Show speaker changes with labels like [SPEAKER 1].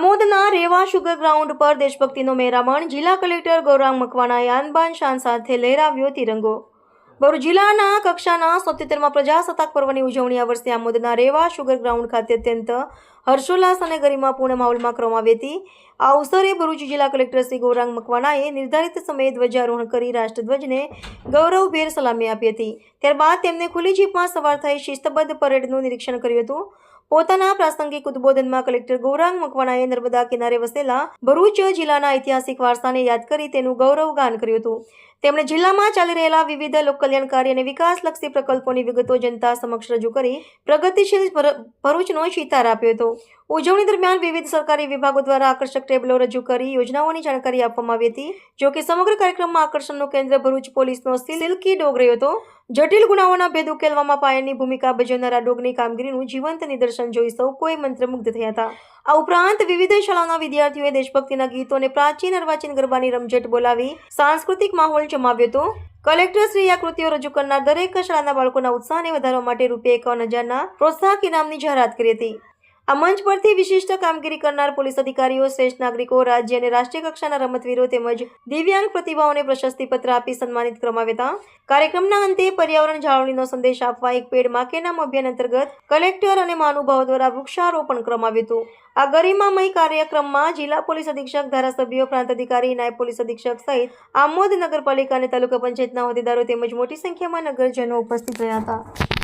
[SPEAKER 1] આમોદના રેવા sugar ground પર દેશભક્તિનો મહેરામણ. જિલ્લા collector Gaurang મકવાણાએ આન બાન શાન સાથે લહેરાવ્યો તિરંગો. ભરૂચ જિલ્લાના કક્ષાના 77માં પ્રજાસત્તાક પર્વની ઉજવણી આ વર્ષે આમોદના રેવા શુગર ગ્રાઉન્ડ ખાતે અત્યંત હર્ષોલ્લાસ અને ગરિમાપૂર્ણ માહોલમાં કરવામાં આવી હતી. આ અવસરે ભરૂચ જિલ્લા કલેક્ટર શ્રી ગૌરાંગ મકવાણાએ નિર્ધારિત સમયે ધ્વજારોહણ કરી રાષ્ટ્રધ્વજને ગૌરવભેર સલામી આપી હતી. ત્યારબાદ તેમને ખુલ્લી જીપમાં સવાર થઈ શિસ્તબદ્ધ પરેડનું નિરીક્ષણ કર્યું હતું. પોતાના પ્રાસંગિક ઉદ્બોધનમાં કલેક્ટર ગૌરાંગ મકવાણાએ નર્મદા કિનારે વસેલા ભરૂચ જિલ્લાના ઐતિહાસિક વારસાને યાદ કરી તેનું ગૌરવગાન કર્યું હતું. તેમણે જિલ્લામાં ચાલી રહેલા વિવિધ લોકકલ્યાણકારી અને વિકાસલક્ષી પ્રકલ્પોની વિગતો જનતા સમક્ષ રજૂ કરી પ્રગતિશીલ ભરૂચનો ચિતાર આપ્યો હતો. ઉજવણી દરમિયાન વિવિધ સરકારી વિભાગો દ્વારા આકર્ષક ટેબલો રજૂ કરી યોજનાઓની જાણકારી આપવામાં આવી હતી. જો કે સમગ્ર કાર્યક્રમમાં આકર્ષણનું કેન્દ્ર ભરૂચ પોલીસનો સિલ્કી ડોગ રહ્યો હતો. જટિલ ગુનાઓના ભેદ ઉકેલવામાં પાયાની ભૂમિકા ભજવનારા ડોગની કામગીરીનું જીવંત નિદર્શન જોઈ સૌ કોઈ મંત્રમુગ્ધ થયા હતા. આ ઉપરાંત વિવિધ શાળાઓના વિદ્યાર્થીઓએ દેશભક્તિના ગીતો અને પ્રાચીન અર્વાચીન ગરબાની રમઝટ બોલાવી સાંસ્કૃતિક માહોલ જમાવ્યો હતો. કલેક્ટરશ્રીએ આ કૃતિઓ રજૂ કરનાર દરેક શાળાના બાળકોના ઉત્સાહને વધારવા માટે ₹51,000ના પ્રોત્સાહક ઇનામની જાહેરાત કરી હતી. આ મંચ પરથી વિશિષ્ટ કામગીરી કરનાર પોલીસ અધિકારીઓ, શ્રેષ્ઠ નાગરિકો, રાજ્ય અને રાષ્ટ્રીય કક્ષાના રમતવીરો તેમજ દિવ્યાંગ પ્રતિભાઓને પ્રશસ્તિપત્ર આપી સન્માનિત કરવામાં આવ્યા હતા. કાર્યક્રમના અંતે પર્યાવરણ જાળવણીનો સંદેશ આપવા એક પેડ માં કે નામ અભિયાન અંતર્ગત કલેક્ટર અને મહાનુભાવો દ્વારા વૃક્ષારોપણ કરવામાં આવ્યું હતું. આ ગરિમામય કાર્યક્રમમાં જિલ્લા પોલીસ અધિક્ષક, ધારાસભ્યો, પ્રાંત અધિકારી, નાયબ પોલીસ અધિક્ષક સહિત આમોદ નગરપાલિકા અને તાલુકા પંચાયતના હોદ્દેદારો તેમજ મોટી સંખ્યામાં નગરજનો ઉપસ્થિત રહ્યા હતા.